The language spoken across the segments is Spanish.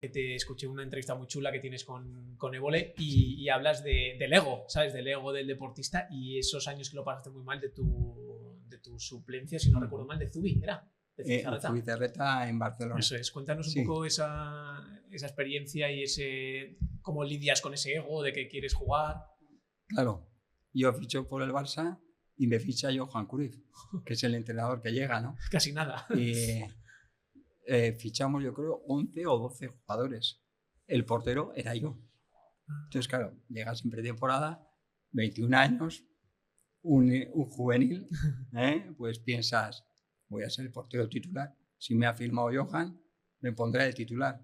Te escuché una entrevista muy chula que tienes con Évole y hablas del ego, ¿sabes? Del ego del deportista y esos años que lo pasaste muy mal de tu suplencia, si no recuerdo mal, de Zubi, ¿era? De Zubizarreta. Zubizarreta en Barcelona. Eso es, cuéntanos un poco esa experiencia y cómo lidias con ese ego de que quieres jugar. Claro, yo ficho por el Barça y me ficha Johan Cruyff, que es el entrenador que llega, ¿no? Casi nada. Y fichamos, yo creo, 11 o 12 jugadores. El portero era yo. Entonces, claro, llegas en pretemporada, 21 años, un juvenil, pues piensas, voy a ser el portero titular. Si me ha firmado Johan, me pondré de titular.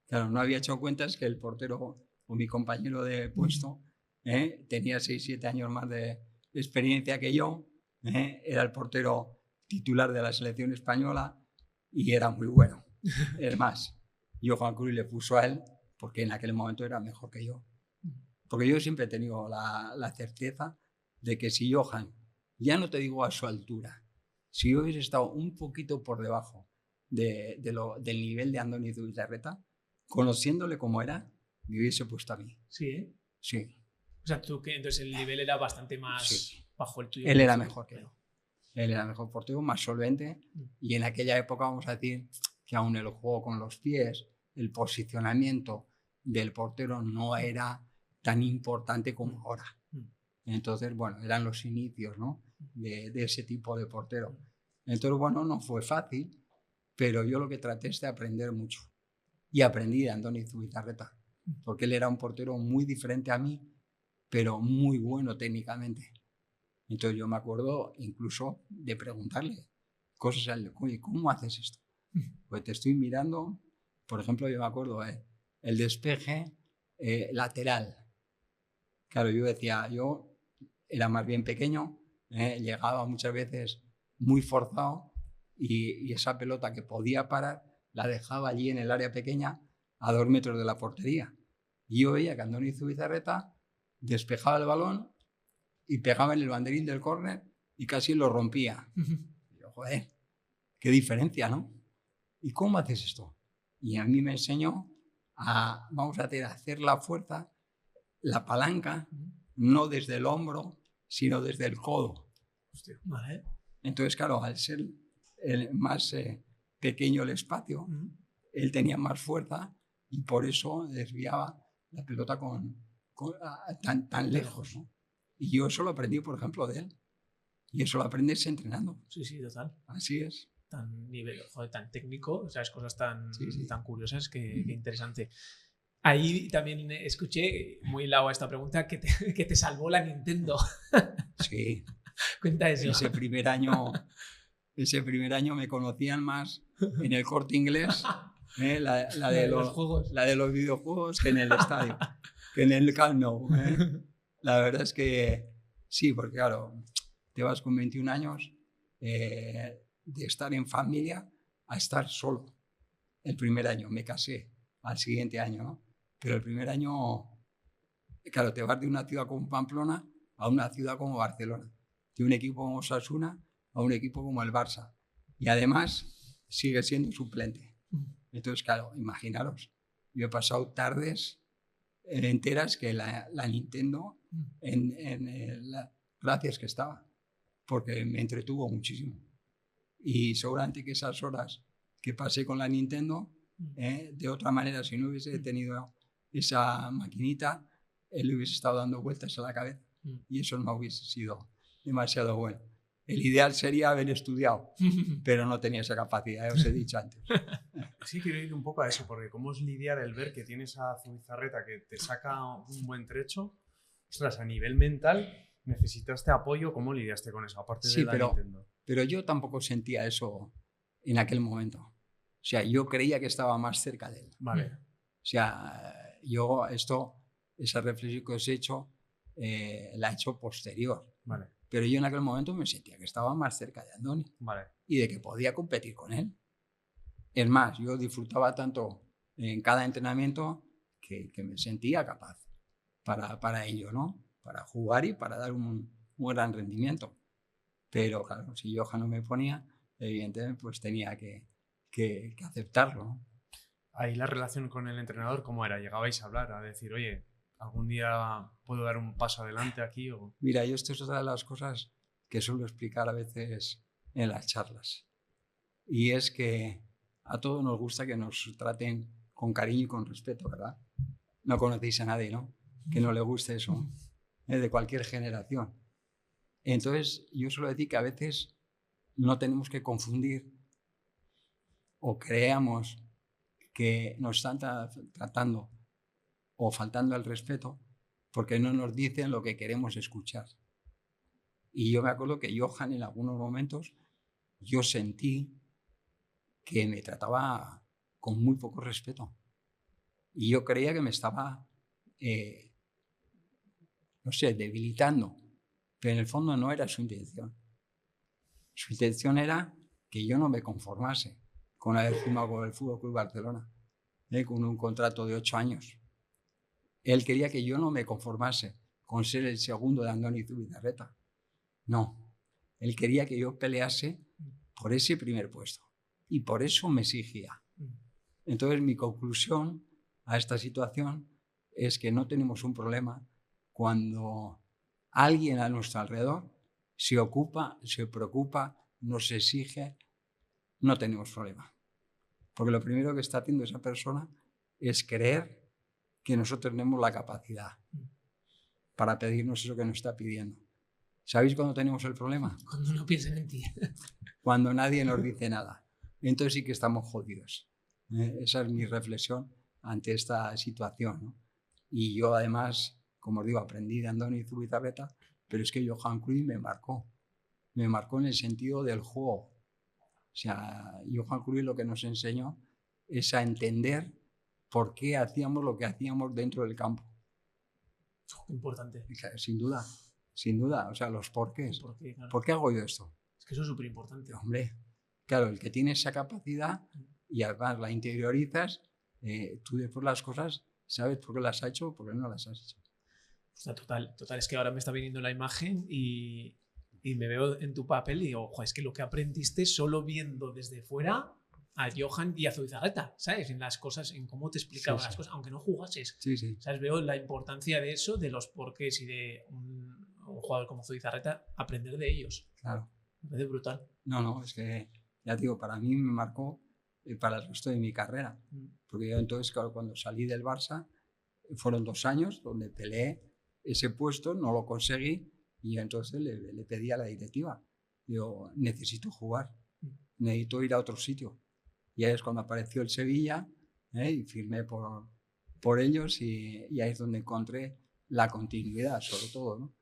Claro, no había hecho cuentas que el portero o mi compañero de puesto tenía 6-7 años más de experiencia que yo, era el portero titular de la selección española y era muy bueno. Es más, Johan Cruyff le puso a él porque en aquel momento era mejor que yo. Porque yo siempre he tenido la certeza de que si Johan, ya no te digo a su altura, si yo hubiese estado un poquito por debajo del nivel de Andoni Zubizarreta, conociéndole como era, me hubiese puesto a mí. Sí, ¿eh? Sí. O sea, entonces el nivel era bastante más bajo el tuyo. Él era mejor que yo. Él era mejor portero, más solvente. Y en aquella época, vamos a decir, que aún el juego con los pies, el posicionamiento del portero no era tan importante como ahora. Entonces, bueno, eran los inicios, ¿no? de ese tipo de portero. Entonces, bueno, no fue fácil, pero yo lo que traté es de aprender mucho. Y aprendí de Andoni Zubizarreta, porque él era un portero muy diferente a mí, pero muy bueno técnicamente. Entonces yo me acuerdo incluso de preguntarle cosas a él, oye, ¿cómo haces esto? Pues te estoy mirando, por ejemplo, yo me acuerdo, el despeje lateral. Claro, yo decía, yo era más bien pequeño, llegaba muchas veces muy forzado y esa pelota que podía parar la dejaba allí en el área pequeña a 2 metros de la portería. Y yo veía que Andoni Zubizarreta despejaba el balón y pegaba en el banderín del córner y casi lo rompía. Y yo, joder, qué diferencia, ¿no? ¿Y cómo haces esto? Y a mí me enseñó a, vamos a hacer la fuerza, la palanca, no desde el hombro, sino desde el codo. Hostia, vale. Entonces, claro, al ser más pequeño el espacio, él tenía más fuerza y por eso desviaba la pelota tan lejos, ¿no? Y yo eso lo aprendí, por ejemplo, de él. Y eso lo aprendes entrenando. Sí, total. Así es. Tan nivel, joder, tan técnico, o sea, es cosas tan curiosas que interesante. Ahí también escuché, muy hilado a esta pregunta, que te salvó la Nintendo. Sí. Cuenta eso. Ese primer año me conocían más en el Corte Inglés, la de los videojuegos, que en el estadio, que en el Camp Nou. La verdad es que sí, porque claro, te vas con 21 años de estar en familia a estar solo. El primer año me casé, al siguiente año, ¿no? Pero el primer año, claro, te vas de una ciudad como Pamplona a una ciudad como Barcelona, de un equipo como Osasuna a un equipo como el Barça. Y además sigue siendo suplente. Entonces, claro, imaginaros, yo he pasado tardes enteras que la Nintendo gracias que estaba, porque me entretuvo muchísimo. Y seguramente que esas horas que pasé con la Nintendo, de otra manera, si no hubiese tenido esa maquinita, él hubiese estado dando vueltas a la cabeza y eso no hubiese sido demasiado bueno. El ideal sería haber estudiado, pero no tenía esa capacidad, ya os he dicho antes. Sí, quiero ir un poco a eso, porque cómo es lidiar el ver que tienes a Zubizarreta que te saca un buen trecho. Ostras, a nivel mental, ¿necesitaste apoyo? ¿Cómo lidiaste con eso? Aparte de la Nintendo. Pero yo tampoco sentía eso en aquel momento. O sea, yo creía que estaba más cerca de él. Vale. O sea, yo esa reflexión que os he hecho, la he hecho posterior. Vale. Pero yo en aquel momento me sentía que estaba más cerca de Andoni. Vale. Y de que podía competir con él. Es más, yo disfrutaba tanto en cada entrenamiento que me sentía capaz para ello, ¿no? Para jugar y para dar un gran rendimiento. Pero claro, si Johan no me ponía, evidentemente pues tenía que aceptarlo, ¿no? Ahí la relación con el entrenador, ¿cómo era? ¿Llegabais a hablar, a decir, oye, algún día puedo dar un paso adelante aquí? O... Mira, yo esto es otra de las cosas que suelo explicar a veces en las charlas. Y es que a todos nos gusta que nos traten con cariño y con respeto, ¿verdad? No conocéis a nadie, ¿no? Que no le guste eso, de cualquier generación. Entonces, yo suelo decir que a veces no tenemos que confundir o creamos que nos están tratando o faltando al respeto porque no nos dicen lo que queremos escuchar. Y yo me acuerdo que Johan en algunos momentos yo sentí que me trataba con muy poco respeto. Y yo creía que me estaba, no sé, debilitando. Pero en el fondo no era su intención. Su intención era que yo no me conformase con haber firmado con el Fútbol Club Barcelona, con un contrato de 8 años. Él quería que yo no me conformase con ser el segundo de Andoni Zubizarreta. No, él quería que yo pelease por ese primer puesto y por eso me exigía. Entonces mi conclusión a esta situación es que no tenemos un problema cuando alguien a nuestro alrededor se ocupa, se preocupa, nos exige, no tenemos problema. Porque lo primero que está haciendo esa persona es creer que nosotros tenemos la capacidad para pedirnos eso que nos está pidiendo. ¿Sabéis cuándo tenemos el problema? Cuando no piensan en ti. Cuando nadie nos dice nada. Entonces sí que estamos jodidos. Esa es mi reflexión ante esta situación, ¿no? Y yo además, como os digo, aprendí de Andoni Zubizarreta, pero es que Johan Cruyff me marcó. Me marcó en el sentido del juego. O sea, Johan Cruyff lo que nos enseñó es a entender por qué hacíamos lo que hacíamos dentro del campo. Importante. Sin duda, sin duda. O sea, los porqués. ¿Por qué? Claro. ¿Por qué hago yo esto? Es que eso es súper importante. Hombre, claro, el que tiene esa capacidad y además la interiorizas, tú después las cosas sabes por qué las has hecho o por qué no las has hecho. O sea, total. Es que ahora me está viniendo la imagen y me veo en tu papel y digo, es que lo que aprendiste solo viendo desde fuera a Johan y a Zubizarreta, ¿sabes? En las cosas, en cómo te explicaban las cosas, aunque no jugases. Sí, sí. ¿Sabes? Veo la importancia de eso, de los porqués y de un jugador como Zubizarreta, aprender de ellos. Claro. Me parece brutal. No, es que, ya te digo, para mí me marcó para el resto de mi carrera. Porque yo entonces, claro, cuando salí del Barça, fueron 2 años donde peleé ese puesto, no lo conseguí y entonces le pedí a la directiva. Digo, necesito jugar, necesito ir a otro sitio. Y ahí es cuando apareció el Sevilla y firmé por ellos y ahí es donde encontré la continuidad, sobre todo, ¿no?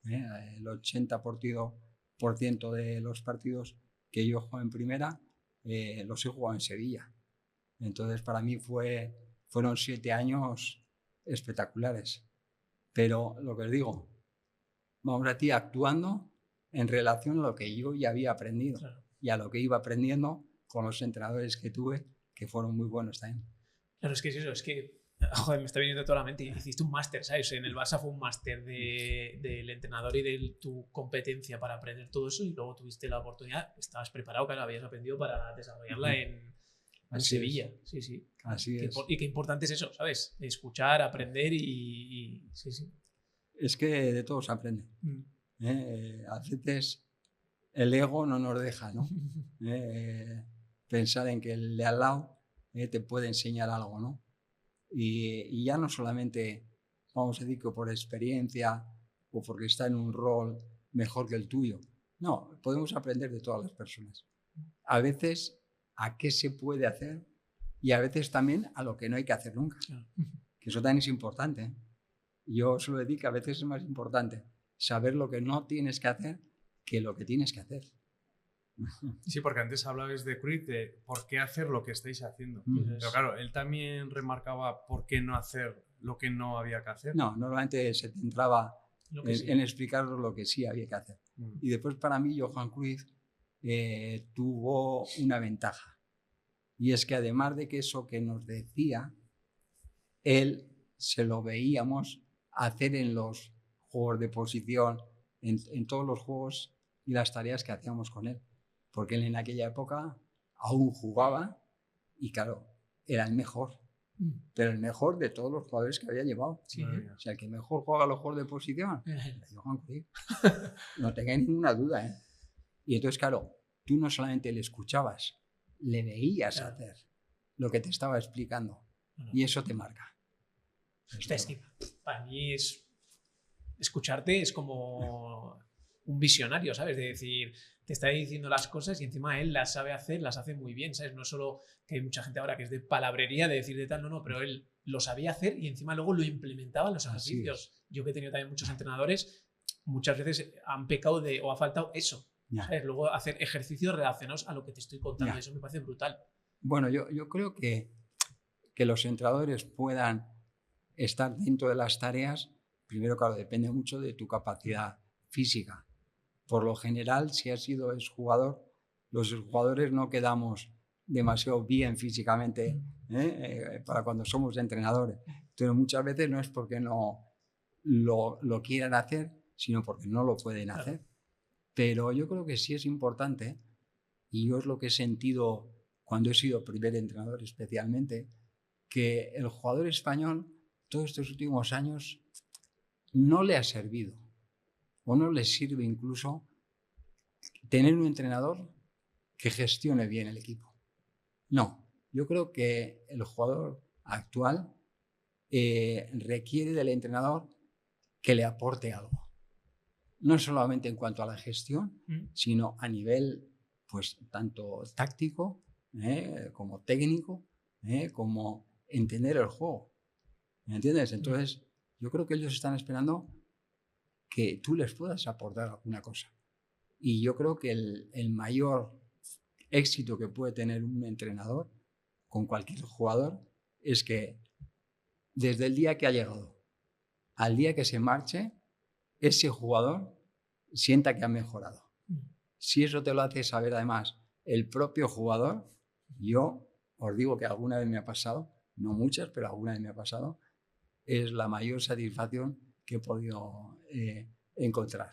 El 80% de los partidos que yo juego en primera los he jugado en Sevilla. Entonces para mí fueron 7 años espectaculares. Pero lo que os digo, vamos a ti actuando en relación a lo que yo ya había aprendido. Claro. Y a lo que iba aprendiendo con los entrenadores que tuve, que fueron muy buenos también. Claro, es que es eso, es que, joder, me está viniendo toda la mente. Hiciste un máster, ¿sabes? En el Barça fue un máster del entrenador y de tu competencia para aprender todo eso y luego tuviste la oportunidad, estabas preparado, claro, habías aprendido para desarrollarla en Sevilla. Es. Sí, sí. Así es. Y qué importante es eso, ¿sabes? Escuchar, aprender y sí, sí. Es que de todo se aprende. A veces el ego no nos deja, ¿no? Pensar en que el de al lado te puede enseñar algo, ¿no? Y ya no solamente, vamos a decir que por experiencia o porque está en un rol mejor que el tuyo. No, podemos aprender de todas las personas. A veces a qué se puede hacer y a veces también a lo que no hay que hacer nunca. Que eso también es importante, ¿eh? Yo suelo decir que a veces es más importante saber lo que no tienes que hacer que lo que tienes que hacer. Sí, porque antes hablabas de Cruyff, de por qué hacer lo que estáis haciendo. Pero claro, él también remarcaba por qué no hacer lo que no había que hacer. No, normalmente se centraba en explicar lo que sí había que hacer. Y después para mí Johan Cruyff tuvo una ventaja. Y es que además de que eso que nos decía, él se lo veíamos hacer en los juegos de posición, en todos los juegos y las tareas que hacíamos con él. Porque él en aquella época aún jugaba y claro, era el mejor. Pero el mejor de todos los jugadores que había llevado. Sí. O sea, el que mejor juega los juegos de posición, Johan Cruyff. No tengáis ninguna duda, ¿eh? Y entonces, claro, tú no solamente le escuchabas, le veías hacer lo que te estaba explicando. Y eso te marca. Es que para mí escucharte es como un visionario, ¿sabes? De decir, te está diciendo las cosas y encima él las sabe hacer, las hace muy bien, ¿sabes? No es solo que hay mucha gente ahora que es de palabrería, de decir de tal, no, pero él lo sabía hacer y encima luego lo implementaba en los ejercicios. Yo que he tenido también muchos entrenadores, muchas veces han pecado o ha faltado eso, ¿sabes? Luego hacer ejercicios relacionados a lo que te estoy contando, eso me parece brutal. Bueno, yo creo que los entrenadores puedan estar dentro de las tareas, primero, claro, depende mucho de tu capacidad física. Por lo general, si has sido exjugador, los jugadores no quedamos demasiado bien físicamente para cuando somos entrenadores. Entonces, muchas veces no es porque no lo quieran hacer, sino porque no lo pueden hacer. Pero yo creo que sí es importante, y yo es lo que he sentido cuando he sido primer entrenador especialmente, que el jugador español todos estos últimos años no le ha servido o no le sirve incluso tener un entrenador que gestione bien el equipo. No, yo creo que el jugador actual requiere del entrenador que le aporte algo. No solamente en cuanto a la gestión, sino a nivel pues tanto táctico como técnico, como entender el juego. ¿Me entiendes? Entonces, yo creo que ellos están esperando que tú les puedas aportar alguna cosa. Y yo creo que el mayor éxito que puede tener un entrenador con cualquier jugador es que desde el día que ha llegado al día que se marche, ese jugador sienta que ha mejorado. Si eso te lo hace saber además el propio jugador, yo os digo que alguna vez me ha pasado, no muchas, pero alguna vez me ha pasado, es la mayor satisfacción que he podido encontrar.